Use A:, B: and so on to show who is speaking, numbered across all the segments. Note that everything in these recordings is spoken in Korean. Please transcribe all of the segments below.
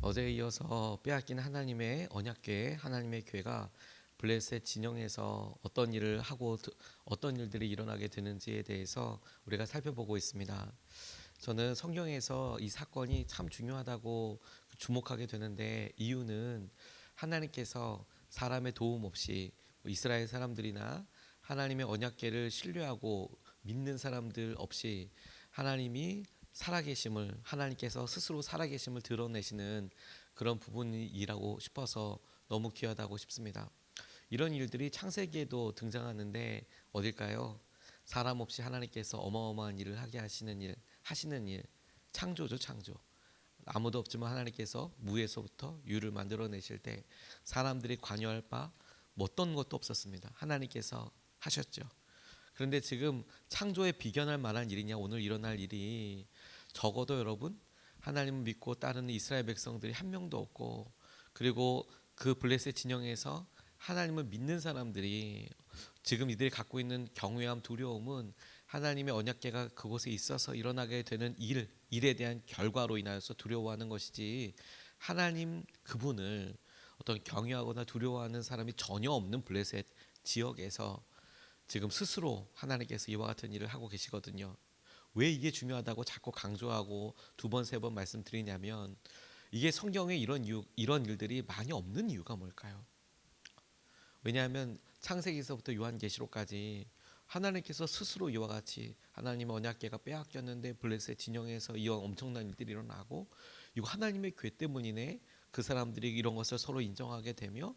A: 어제에 이어서 빼앗긴 하나님의 언약궤, 하나님의 궤가 블레셋 진영에서 어떤 일을 하고 어떤 일들이 일어나게 되는지에 대해서 우리가 살펴보고 있습니다. 저는 성경에서 이 사건이 참 중요하다고 주목하게 되는데, 이유는 하나님께서 사람의 도움 없이 이스라엘 사람들이나 하나님의 언약궤를 신뢰하고 믿는 사람들 없이 하나님이 살아계심을, 하나님께서 스스로 살아계심을 드러내시는 그런 부분이라고 싶어서 너무 귀하다고 싶습니다. 이런 일들이 창세기에도 등장하는데 어딜까요? 사람 없이 하나님께서 어마어마한 일을 하게 하시는 일, 창조죠, 창조. 아무도 없지만 하나님께서 무에서부터 유를 만들어내실 때 사람들이 관여할 바 어떤 것도 없었습니다. 하나님께서 하셨죠. 그런데 지금 창조에 비견할 만한 일이냐, 오늘 일어날 일이 적어도 여러분, 하나님을 믿고 따르는 이스라엘 백성들이 한 명도 없고, 그리고 그 블레셋 진영에서 하나님을 믿는 사람들이 지금 이들이 갖고 있는 경외함, 두려움은 하나님의 언약궤가 그곳에 있어서 일어나게 되는 일에 대한 결과로 인하여서 두려워하는 것이지, 하나님 그분을 어떤 경외하거나 두려워하는 사람이 전혀 없는 블레셋 지역에서 지금 스스로 하나님께서 이와 같은 일을 하고 계시거든요. 왜 이게 중요하다고 자꾸 강조하고 두 번, 세 번 말씀드리냐면, 이게 성경에 이런 일들이 많이 없는 이유가 뭘까요? 왜냐하면 창세기에서부터 요한계시록까지 하나님께서 스스로 이와 같이 하나님의 언약궤가 빼앗겼는데 블레셋 진영에서 이런 엄청난 일들이 일어나고, 이거 하나님의 궤 때문이네, 그 사람들이 이런 것을 서로 인정하게 되며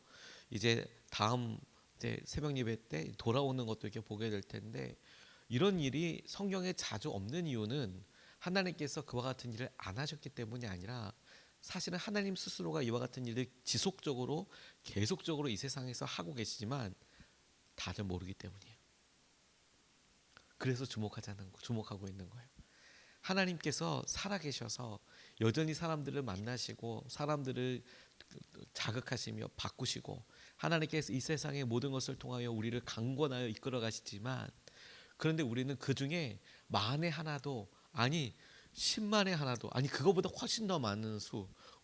A: 이제 다음 이제 새벽 예배 때 돌아오는 것도 이렇게 보게 될 텐데, 이런 일이 성경에 자주 없는 이유는 하나님께서 그와 같은 일을 안 하셨기 때문이 아니라, 사실은 하나님 스스로가 이와 같은 일을 지속적으로 계속적으로 이 세상에서 하고 계시지만 다들 모르기 때문이에요. 그래서 주목하고 있는 거예요. 하나님께서 살아계셔서 여전히 사람들을 만나시고 사람들을 자극하시며 바꾸시고, 하나님께서 이 세상의 모든 것을 통하여 우리를 강권하여 이끌어 가시지만, 그런데 우리는 그 중에 만에 하나도, 아니 10만에 하나도, 아니 그거보다 훨씬 더 많은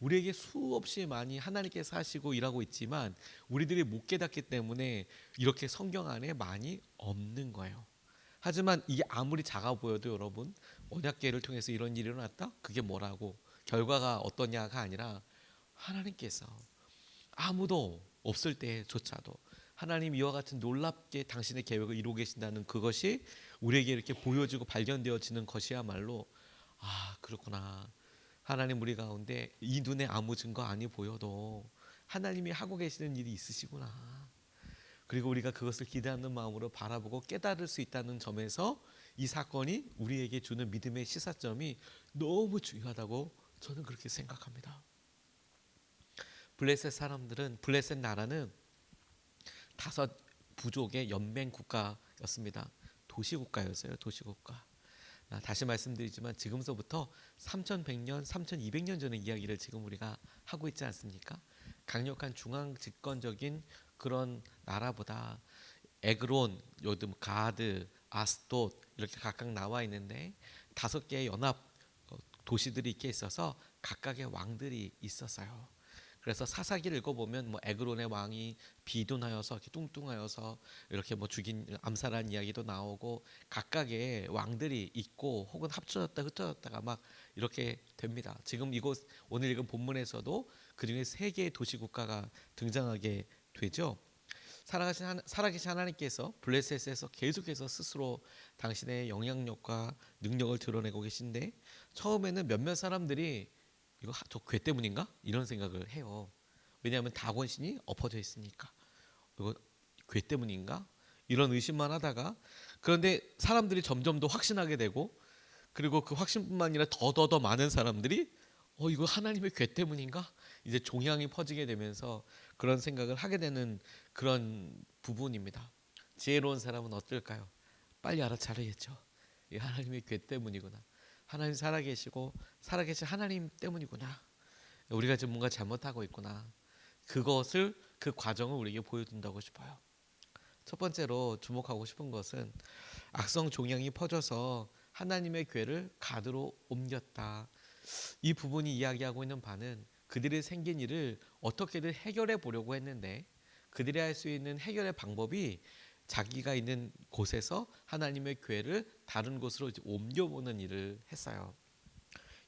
A: 우리에게 수없이 많이 하나님께서 하시고 일하고 있지만 우리들이 못 깨닫기 때문에 이렇게 성경 안에 많이 없는 거예요. 하지만 이게 아무리 작아 보여도 여러분, 언약궤를 통해서 이런 일이 일어났다? 그게 뭐라고 결과가 어떠냐가 아니라, 하나님께서 아무도 없을 때조차도 하나님 이와 같은 놀랍게 당신의 계획을 이루고 계신다는 그것이 우리에게 이렇게 보여지고 발견되어지는 것이야말로, 아 그렇구나, 하나님 우리 가운데 이 눈에 아무 증거 아니 보여도 하나님이 하고 계시는 일이 있으시구나, 그리고 우리가 그것을 기대하는 마음으로 바라보고 깨달을 수 있다는 점에서 이 사건이 우리에게 주는 믿음의 시사점이 너무 중요하다고 저는 그렇게 생각합니다. 블레셋 나라는 다섯 부족의 연맹 국가였습니다. 도시국가였어요. 도시국가. 다시 말씀드리지만 지금서부터 3100년, 3200년 전의 이야기를 지금 우리가 하고 있지 않습니까? 강력한 중앙 집권적인 그런 나라보다 에그론, 요즘 가드, 아스돗 이렇게 각각 나와 있는데 다섯 개의 연합 도시들이 있게 있어서 각각의 왕들이 있었어요. 그래서 사사기를 읽어보면 뭐 에그론의 왕이 비둔하여서 이렇게 뚱뚱하여서 이렇게 뭐 죽인 암살한 이야기도 나오고, 각각의 왕들이 있고 혹은 합쳐졌다 흩어졌다가 막 이렇게 됩니다. 지금 이곳 오늘 읽은 본문에서도 그중에 세 개의 도시 국가가 등장하게 되죠. 살아계신 하나님께서 블레셋에서 계속해서 스스로 당신의 영향력과 능력을 드러내고 계신데, 처음에는 몇몇 사람들이 이거 저 괴 때문인가? 이런 생각을 해요. 왜냐하면 다곤신이 엎어져 있으니까. 이거 괴 때문인가? 이런 의심만 하다가, 그런데 사람들이 점점 더 확신하게 되고, 그리고 그 확신뿐만 아니라 더 많은 사람들이 이거 하나님의 괴 때문인가? 이제 종양이 퍼지게 되면서 그런 생각을 하게 되는 그런 부분입니다. 지혜로운 사람은 어떨까요? 빨리 알아차리겠죠. 이 하나님의 괴 때문이구나. 하나님 살아계시고 살아계신 하나님 때문이구나. 우리가 지금 뭔가 잘못하고 있구나. 그 과정을 우리에게 보여준다고 싶어요. 첫 번째로 주목하고 싶은 것은 악성 종양이 퍼져서 하나님의 궤를 가드로 옮겼다. 이 부분이 이야기하고 있는 바는 그들이 생긴 일을 어떻게든 해결해 보려고 했는데 그들이 할 수 있는 해결의 방법이 자기가 있는 곳에서 하나님의 교회를 다른 곳으로 이제 옮겨보는 일을 했어요.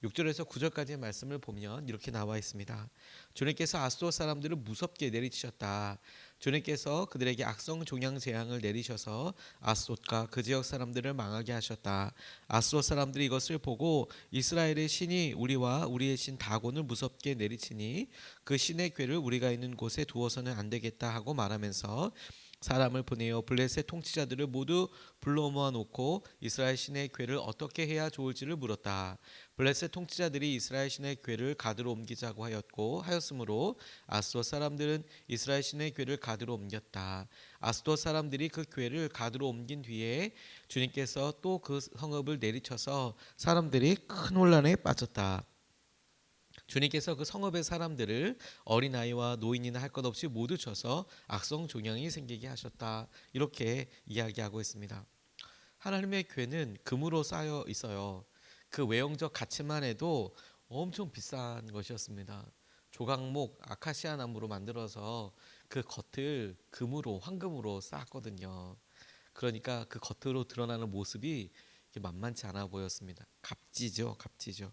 A: 6절에서 9절까지의 말씀을 보면 이렇게 나와 있습니다. 주님께서 아스돗 사람들을 무섭게 내리치셨다. 주님께서 그들에게 악성 종양 재앙을 내리셔서 아스돗과 그 지역 사람들을 망하게 하셨다. 아스돗 사람들이 이것을 보고 이스라엘의 신이 우리와 우리의 신 다곤을 무섭게 내리치니 그 신의 궤를 우리가 있는 곳에 두어서는 안 되겠다 하고 말하면서 사람을 보내어 블레셋 통치자들을 모두 불러 모아놓고 이스라엘 신의 궤를 어떻게 해야 좋을지를 물었다. 블레셋 통치자들이 이스라엘 신의 궤를 가드로 옮기자고 하였으므로 아스돗 사람들은 이스라엘 신의 궤를 가드로 옮겼다. 아스돗 사람들이 그 궤를 가드로 옮긴 뒤에 주님께서 또 그 성읍을 내리쳐서 사람들이 큰 혼란에 빠졌다. 주님께서 그 성읍의 사람들을 어린아이와 노인이나 할 것 없이 모두 쳐서 악성 종양이 생기게 하셨다. 이렇게 이야기하고 있습니다. 하나님의 궤는 금으로 쌓여 있어요. 그 외형적 가치만 해도 엄청 비싼 것이었습니다. 조각목 아카시아 나무로 만들어서 그 겉을 금으로 황금으로 쌓았거든요. 그러니까 그 겉으로 드러나는 모습이 만만치 않아 보였습니다. 값지죠, 값지죠.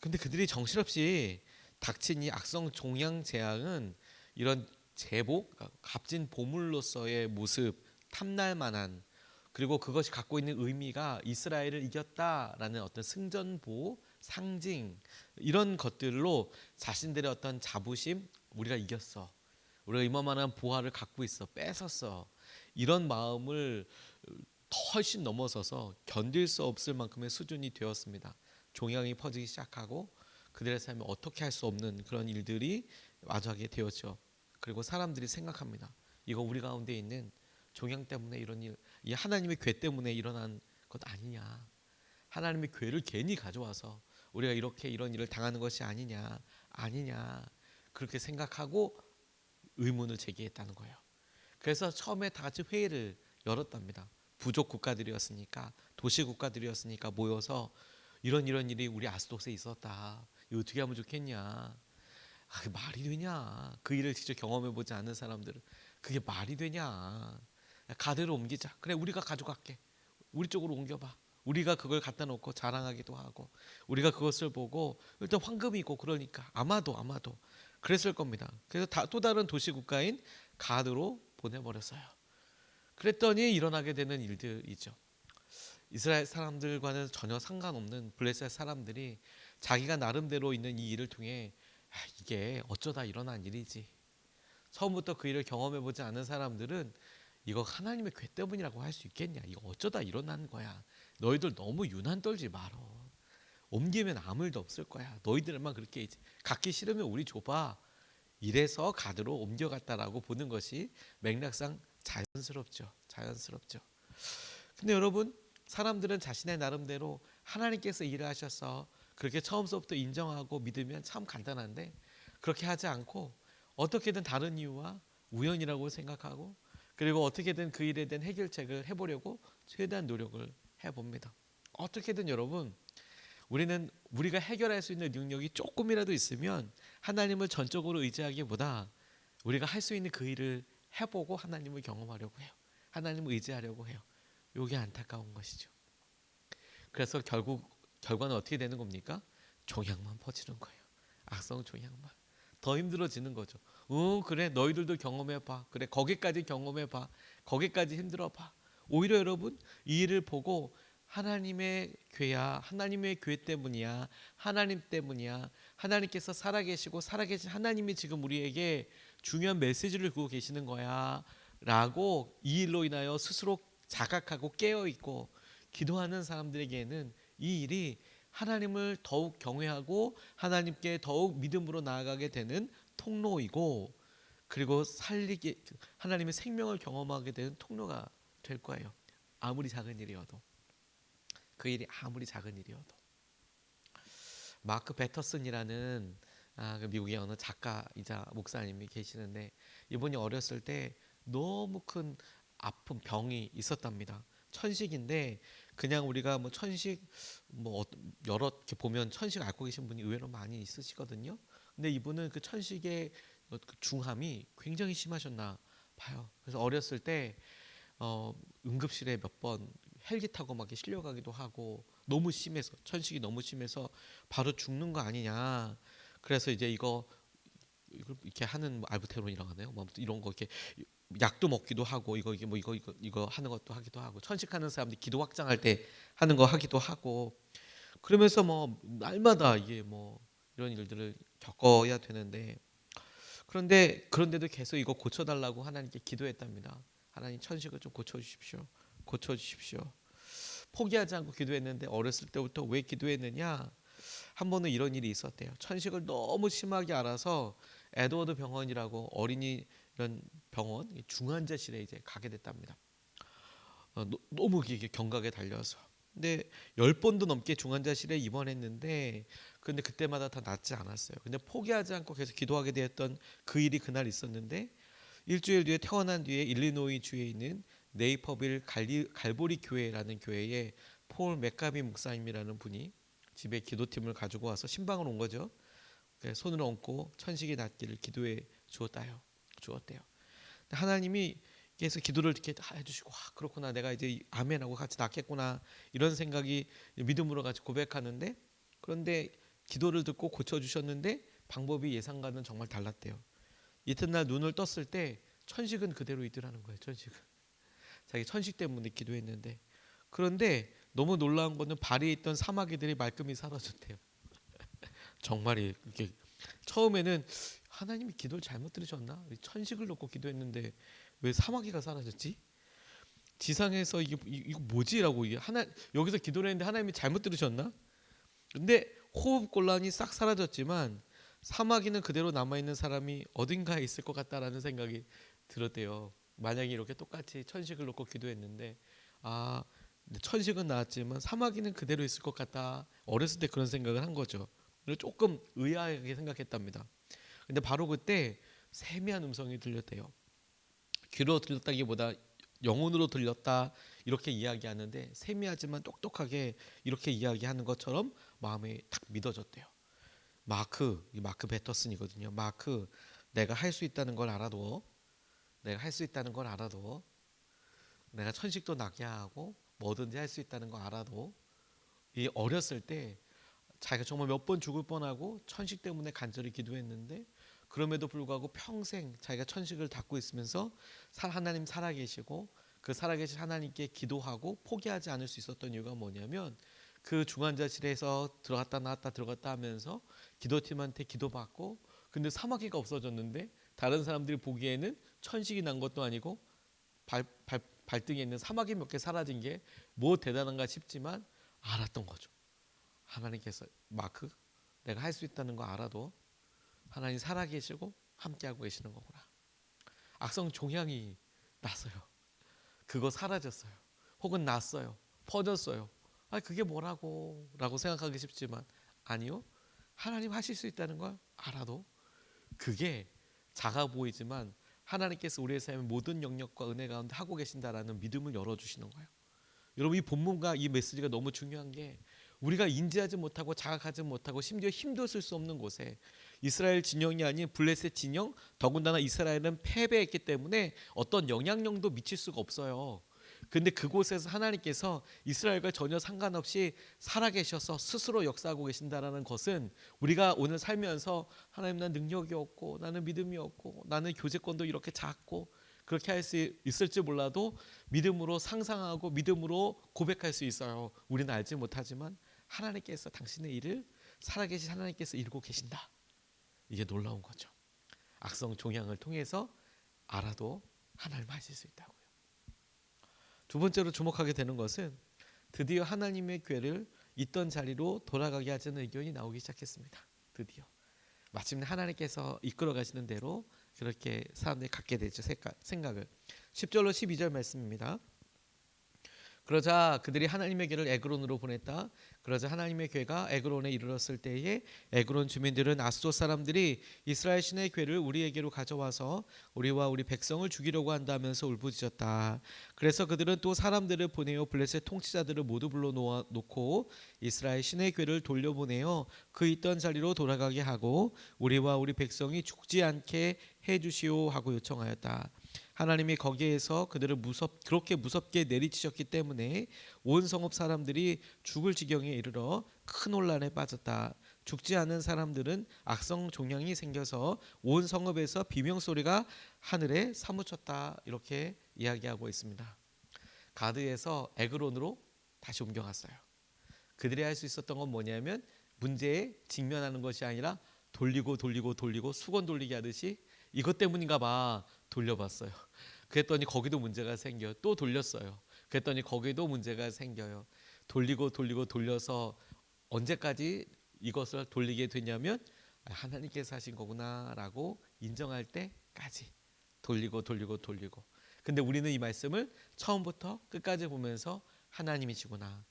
A: 근데 그들이 정신없이 닥친 이 악성 종양 재앙은 이런 제복, 값진 보물로서의 모습, 탐날 만한, 그리고 그것이 갖고 있는 의미가 이스라엘을 이겼다라는 어떤 승전보, 상징, 이런 것들로 자신들의 어떤 자부심, 우리가 이겼어, 우리가 이만한 보화를 갖고 있어, 뺏었어, 이런 마음을 훨씬 넘어서서 견딜 수 없을 만큼의 수준이 되었습니다. 종양이 퍼지기 시작하고 그들의 삶에 어떻게 할 수 없는 그런 일들이 마주하게 되었죠. 그리고 사람들이 생각합니다. 이거 우리 가운데 있는 종양 때문에 이런 일, 이 하나님의 궤 때문에 일어난 것 아니냐. 하나님의 궤를 괜히 가져와서 우리가 이렇게 이런 일을 당하는 것이 아니냐. 그렇게 생각하고 의문을 제기했다는 거예요. 그래서 처음에 다 같이 회의를 열었답니다. 부족 국가들이었으니까, 도시 국가들이었으니까 모여서 이런 일이 우리 아스돗에 있었다. 이거 어떻게 하면 좋겠냐. 그게 말이 되냐. 그 일을 직접 경험해보지 않은 사람들은 그게 말이 되냐. 가드를 옮기자. 그래, 우리가 가져갈게. 우리 쪽으로 옮겨봐. 우리가 그걸 갖다 놓고 자랑하기도 하고 우리가 그것을 보고 일단 황금이고 그러니까 아마도 그랬을 겁니다. 그래서 또 다른 도시 국가인 가드로 보내버렸어요. 그랬더니 일어나게 되는 일들이죠. 이스라엘 사람들과는 전혀 상관없는 블레셋 사람들이 자기가 나름대로 있는 이 일을 통해 이게 어쩌다 일어난 일이지. 처음부터 그 일을 경험해보지 않은 사람들은 이거 하나님의 궤 때문이라고 할 수 있겠냐. 이거 어쩌다 일어난 거야. 너희들 너무 유난 떨지 말어. 옮기면 아무 일도 없을 거야. 너희들만 그렇게 갖기 싫으면 우리 줘봐. 이래서 가드로 옮겨갔다라고 보는 것이 맥락상 자연스럽죠. 근데 여러분, 사람들은 자신의 나름대로 하나님께서 일을 하셔서 그렇게 처음부터 인정하고 믿으면 참 간단한데 그렇게 하지 않고 어떻게든 다른 이유와 우연이라고 생각하고 그리고 어떻게든 그 일에 대한 해결책을 해보려고 최대한 노력을 해봅니다. 어떻게든 여러분, 우리가 해결할 수 있는 능력이 조금이라도 있으면 하나님을 전적으로 의지하기보다 우리가 할 수 있는 그 일을 해보고 하나님을 경험하려고 해요. 하나님을 의지하려고 해요. 이게 안타까운 것이죠. 그래서 결과는 어떻게 되는 겁니까? 종양만 퍼지는 거예요. 악성 종양만. 더 힘들어지는 거죠. 그래, 너희들도 경험해봐. 그래, 거기까지 경험해봐. 거기까지 힘들어봐. 오히려 여러분, 이 일을 보고 하나님의 궤야, 하나님의 궤 때문이야, 하나님 때문이야, 하나님께서 살아계시고 살아계신 하나님이 지금 우리에게 중요한 메시지를 주고 계시는 거야 라고 이 일로 인하여 스스로 자각하고 깨어있고 기도하는 사람들에게는 이 일이 하나님을 더욱 경외하고 하나님께 더욱 믿음으로 나아가게 되는 통로이고, 그리고 하나님의 생명을 경험하게 되는 통로가 될 거예요. 아무리 작은 일이어도. 그 일이 아무리 작은 일이어도. 마크 배터슨이라는 그 미국의 어느 작가이자 목사님이 계시는데 이분이 어렸을 때 너무 큰 아픈 병이 있었답니다. 천식인데 그냥 우리가 뭐 천식 뭐 여러 이렇게 보면 천식 앓고 계신 분이 의외로 많이 있으시거든요. 근데 이분은 그 천식의 그 중함이 굉장히 심하셨나 봐요. 그래서 어렸을 때 응급실에 몇 번 헬기 타고 막 이렇게 실려가기도 하고 너무 심해서 천식이 너무 심해서 바로 죽는 거 아니냐. 그래서 이제 이걸 이렇게 하는 뭐 알부테론이라고 하네요. 뭐 아무튼 이런 거 이렇게 약도 먹기도 하고 이거 하는 것도 하기도 하고 천식하는 사람들이 기도 확장할 때 하는 거 하기도 하고 그러면서 뭐 날마다 이게 뭐 이런 일들을 겪어야 되는데 그런데도 계속 이거 고쳐달라고 하나님께 기도했답니다. 하나님 천식을 좀 고쳐주십시오. 고쳐주십시오. 포기하지 않고 기도했는데 어렸을 때부터 왜 기도했느냐? 한 번은 이런 일이 있었대요. 천식을 너무 심하게 알아서 에드워드 병원이라고 어린이 이런 병원 중환자실에 이제 가게 됐답니다. 너무 이게 경각에 달려서. 근데 10번도 넘게 중환자실에 입원했는데 근데 그때마다 다 낫지 않았어요. 근데 포기하지 않고 계속 기도하게 되었던 그 일이 그날 있었는데 일주일 뒤에 태어난 뒤에 일리노이 주에 있는 네이퍼빌 갈보리 교회라는 교회에 폴 맥가비 목사님이라는 분이 집에 기도팀을 가지고 와서 신방을 온 거죠. 손을 얹고 천식이 낫기를 기도해 주었대요. 하나님이 계속 기도를 이렇게 해주시고 그렇구나 내가 이제 아멘하고 같이 낫겠구나 이런 생각이 믿음으로 같이 고백하는데 그런데 기도를 듣고 고쳐주셨는데 방법이 예상과는 정말 달랐대요. 이튿날 눈을 떴을 때 천식은 그대로 있더라는 거예요. 천식은 자기 천식 때문에 기도했는데 그런데 너무 놀라운 거는 발에 있던 사마귀들이 말끔히 사라졌대요. 정말 이렇게 처음에는 하나님이 기도를 잘못 들으셨나? 천식을 놓고 기도했는데 왜 사마귀가 사라졌지? 지상에서 이거 뭐지라고 여기서 기도를 했는데 하나님이 잘못 들으셨나? 근데 호흡 곤란이 싹 사라졌지만 사마귀는 그대로 남아 있는 사람이 어딘가에 있을 것 같다라는 생각이 들었대요. 만약에 이렇게 똑같이 천식을 놓고 기도했는데 천식은 나았지만 사마귀는 그대로 있을 것 같다. 어렸을 때 그런 생각을 한 거죠. 조금 의아하게 생각했답니다. 근데 바로 그때 세미한 음성이 들렸대요. 귀로 들렸다기보다 영혼으로 들렸다 이렇게 이야기하는데 세미하지만 똑똑하게 이렇게 이야기하는 것처럼 마음에 탁 믿어졌대요. 마크 베터슨이거든요. 마크, 내가 할 수 있다는 걸 알아도 내가 천식도 나게 하고 뭐든지 할 수 있다는 거 알아도 이 어렸을 때 자기가 정말 몇 번 죽을 뻔하고 천식 때문에 간절히 기도했는데 그럼에도 불구하고 평생 자기가 천식을 닦고 있으면서 하나님 살아계시고 그 살아계신 하나님께 기도하고 포기하지 않을 수 있었던 이유가 뭐냐면 그 중환자실에서 들어갔다 나왔다 들어갔다 하면서 기도팀한테 기도받고 근데 사마귀가 없어졌는데 다른 사람들이 보기에는 천식이 난 것도 아니고 발등에 있는 사마귀 몇 개 사라진 게 뭐 대단한가 싶지만 알았던 거죠. 하나님께서 마크 내가 할 수 있다는 거 알아도 하나님 살아계시고 함께하고 계시는 거구나. 악성 종양이 났어요. 그거 사라졌어요. 혹은 났어요. 퍼졌어요. 그게 뭐라고 라고 생각하기 쉽지만 아니요. 하나님 하실 수 있다는 걸 알아도 그게 작아 보이지만 하나님께서 우리의 삶의 모든 영역과 은혜 가운데 하고 계신다라는 믿음을 열어주시는 거예요. 여러분 이 본문과 이 메시지가 너무 중요한 게 우리가 인지하지 못하고 자각하지 못하고 심지어 힘도 쓸 수 없는 곳에 이스라엘 진영이 아닌 블레셋 진영 더군다나 이스라엘은 패배했기 때문에 어떤 영향력도 미칠 수가 없어요. 근데 그곳에서 하나님께서 이스라엘과 전혀 상관없이 살아계셔서 스스로 역사하고 계신다라는 것은 우리가 오늘 살면서 하나님 난 능력이 없고 나는 믿음이 없고 나는 교제권도 이렇게 작고 그렇게 할 수 있을지 몰라도 믿음으로 상상하고 믿음으로 고백할 수 있어요. 우리는 알지 못하지만 하나님께서 당신의 일을 살아계신 하나님께서 이루고 계신다. 이게 놀라운 거죠. 악성 종양을 통해서 알아도 하나님 하실 수 있다고요. 두 번째로 주목하게 되는 것은 드디어 하나님의 궤를 있던 자리로 돌아가게 하자는 의견이 나오기 시작했습니다. 드디어 마침내 하나님께서 이끌어 가시는 대로 그렇게 사람들이 갖게 되죠. 생각을 10절로 12절 말씀입니다. 그러자 그들이 하나님의 교회를 에그론으로 보냈다. 그러자 하나님의 교회가 에그론에 이르렀을 때에 에그론 주민들은 앗돗 사람들이 이스라엘 신의 교회를 우리에게로 가져와서 우리와 우리 백성을 죽이려고 한다면서 울부짖었다. 그래서 그들은 또 사람들을 보내어 블레셋 통치자들을 모두 불러놓고 이스라엘 신의 교회를 돌려보내어 그 있던 자리로 돌아가게 하고 우리와 우리 백성이 죽지 않게 해주시오 하고 요청하였다. 하나님이 거기에서 그들을 그렇게 무섭게 내리치셨기 때문에 온 성읍 사람들이 죽을 지경에 이르러 큰 혼란에 빠졌다. 죽지 않은 사람들은 악성 종양이 생겨서 온 성읍에서 비명 소리가 하늘에 사무쳤다. 이렇게 이야기하고 있습니다. 가드에서 에그론으로 다시 옮겨갔어요. 그들이 할 수 있었던 건 뭐냐면 문제에 직면하는 것이 아니라 돌리고 수건 돌리기 하듯이 이것 때문인가 봐 돌려봤어요. 그랬더니 거기도 문제가 생겨요. 또 돌렸어요. 그랬더니 거기도 문제가 생겨요. 돌리고 돌려서 언제까지 이것을 돌리게 되냐면 하나님께서 하신 거구나라고 인정할 때까지 돌리고. 근데 우리는 이 말씀을 처음부터 끝까지 보면서 하나님이시구나.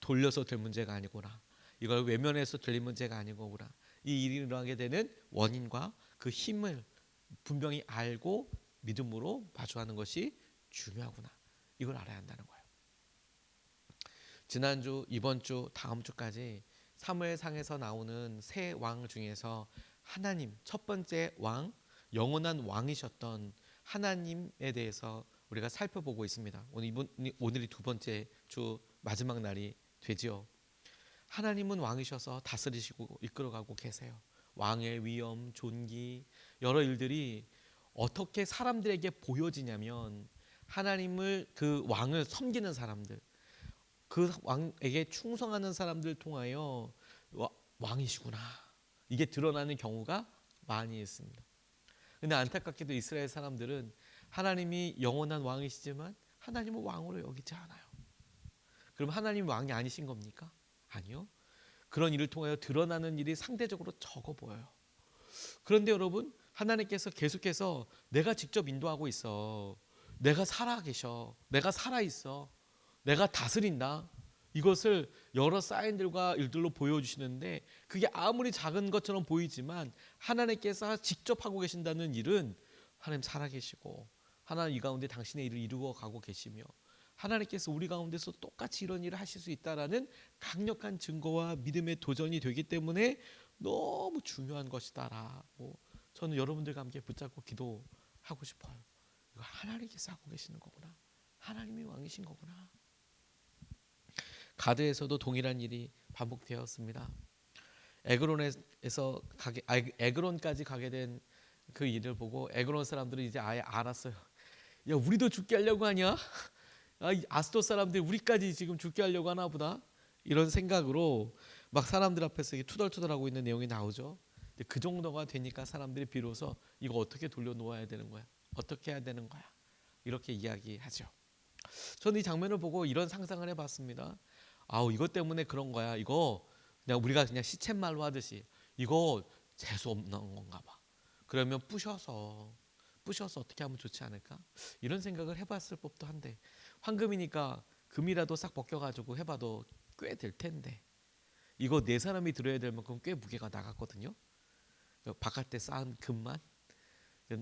A: 돌려서 될 문제가 아니구나. 이걸 외면해서 될 문제가 아니구나. 이 일이 일어나게 되는 원인과 그 힘을 분명히 알고 믿음으로 마주하는 것이 중요하구나. 이걸 알아야 한다는 거예요. 지난주, 이번 주, 다음 주까지 사무엘상에서 나오는 세 왕 중에서 하나님, 첫 번째 왕, 영원한 왕이셨던 하나님에 대해서 우리가 살펴보고 있습니다. 오늘이 두 번째 주 마지막 날이 되지요. 하나님은 왕이셔서 다스리시고 이끌어가고 계세요. 왕의 위엄, 존귀, 여러 일들이 어떻게 사람들에게 보여지냐면 하나님을 그 왕을 섬기는 사람들, 그 왕에게 충성하는 사람들 통하여 왕이시구나. 이게 드러나는 경우가 많이 있습니다. 근데 안타깝게도 이스라엘 사람들은 하나님이 영원한 왕이시지만 하나님은 왕으로 여기지 않아요. 그럼 하나님 왕이 아니신 겁니까? 아니요. 그런 일을 통하여 드러나는 일이 상대적으로 적어 보여요. 그런데 여러분, 하나님께서 계속해서 내가 직접 인도하고 있어. 내가 살아계셔. 내가 살아있어. 내가 다스린다. 이것을 여러 사인들과 일들로 보여주시는데 그게 아무리 작은 것처럼 보이지만 하나님께서 직접 하고 계신다는 일은 하나님 살아계시고 하나님 이 가운데 당신의 일을 이루어 가고 계시며 하나님께서 우리 가운데서 똑같이 이런 일을 하실 수 있다라는 강력한 증거와 믿음의 도전이 되기 때문에 너무 중요한 것이다라고 저는 여러분들과 함께 붙잡고 기도하고 싶어요. 이거 하나님께서 하고 계시는 거구나. 하나님이 왕이신 거구나. 가드에서도 동일한 일이 반복되었습니다. 에그론까지 가게 된 그 일을 보고 에그론 사람들은 이제 아예 알았어요. 야, 우리도 죽게 하려고 하냐? 아스돗 사람들이 우리까지 지금 죽게 하려고 하나 보다. 이런 생각으로 막 사람들 앞에서 투덜투덜하고 있는 내용이 나오죠. 근데 그 정도가 되니까 사람들이 비로소 이거 어떻게 돌려놓아야 되는 거야? 어떻게 해야 되는 거야? 이렇게 이야기하죠. 저는 이 장면을 보고 이런 상상을 해봤습니다. 이것 때문에 그런 거야. 이거 그냥 우리가 그냥 시쳇말로 하듯이 이거 재수 없는 건가 봐. 그러면 부셔서 어떻게 하면 좋지 않을까? 이런 생각을 해봤을 법도 한데 황금이니까 금이라도 싹 벗겨가지고 해봐도 꽤 될 텐데 이거 네 사람이 들어야 될 만큼 꽤 무게가 나갔거든요. 바깥에 쌓은 금만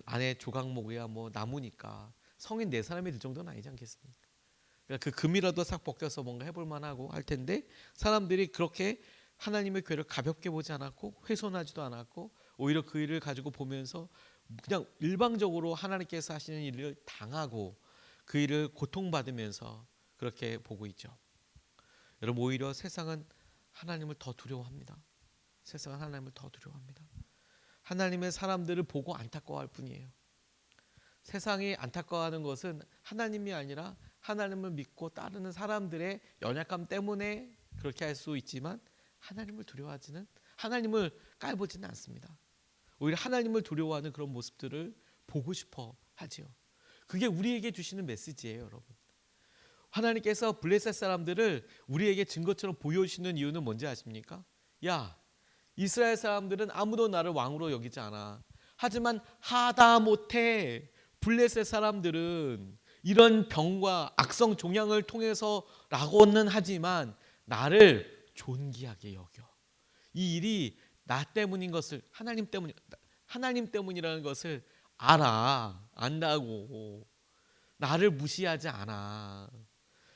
A: 안에 조각목이야 뭐 나무니까 성인 네 사람이 들 정도는 아니지 않겠습니까? 그러니까 그 금이라도 싹 벗겨서 뭔가 해볼 만하고 할 텐데 사람들이 그렇게 하나님의 교회를 가볍게 보지 않았고 훼손하지도 않았고 오히려 그 일을 가지고 보면서 그냥 일방적으로 하나님께서 하시는 일을 당하고 그 일을 고통받으면서 그렇게 보고 있죠. 여러분 오히려 세상은 하나님을 더 두려워합니다. 세상은 하나님을 더 두려워합니다. 하나님의 사람들을 보고 안타까워할 뿐이에요. 세상이 안타까워하는 것은 하나님이 아니라 하나님을 믿고 따르는 사람들의 연약함 때문에 그렇게 할 수 있지만 하나님을 두려워하지는 하나님을 깔보지는 않습니다. 오히려 하나님을 두려워하는 그런 모습들을 보고 싶어 하지요. 그게 우리에게 주시는 메시지예요, 여러분. 하나님께서 블레셋 사람들을 우리에게 증거처럼 보여주시는 이유는 뭔지 아십니까? 야, 이스라엘 사람들은 아무도 나를 왕으로 여기지 않아. 하지만 하다못해 블레셋 사람들은 이런 병과 악성 종양을 통해서라고는 하지만 나를 존귀하게 여겨. 이 일이 나 때문인 것을 하나님 때문이라는 것을 안다고. 나를 무시하지 않아.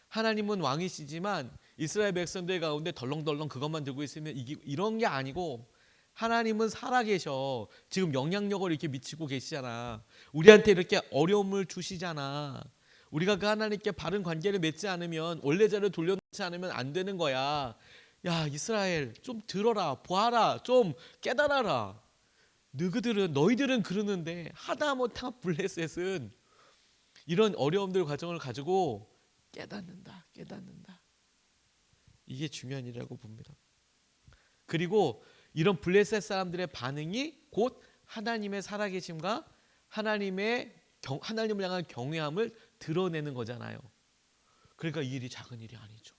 A: 하나님은 왕이시지만 이스라엘 백성들 가운데 덜렁덜렁 그것만 들고 있으면 이런 게 아니고, 하나님은 살아계셔. 지금 영향력을 이렇게 미치고 계시잖아. 우리한테 이렇게 어려움을 주시잖아. 우리가 그 하나님께 바른 관계를 맺지 않으면, 원래자를 돌려놓지 않으면 안 되는 거야. 야, 이스라엘 좀 들어라, 보아라, 좀 깨달아라. 너희들은 그러는데 하다못해 블레셋은 이런 어려움들 과정을 가지고 깨닫는다. 이게 중요한 일이라고 봅니다. 그리고 이런 블레셋 사람들의 반응이 곧 하나님의 살아계심과 하나님을 향한 경외함을 드러내는 거잖아요. 그러니까 이 일이 작은 일이 아니죠.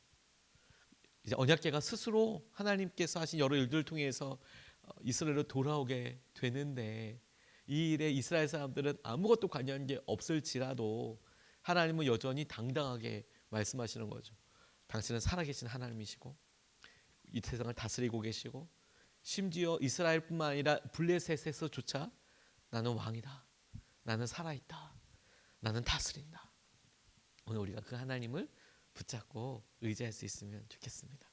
A: 이제 언약궤가 스스로 하나님께서 하신 여러 일들을 통해서 이스라엘로 돌아오게 되는데, 이 일에 이스라엘 사람들은 아무것도 관여한 게 없을지라도 하나님은 여전히 당당하게 말씀하시는 거죠. 당신은 살아계신 하나님이시고 이 세상을 다스리고 계시고, 심지어 이스라엘뿐만 아니라 블레셋에서조차 나는 왕이다, 나는 살아있다, 나는 다스린다. 오늘 우리가 그 하나님을 붙잡고 의지할 수 있으면 좋겠습니다.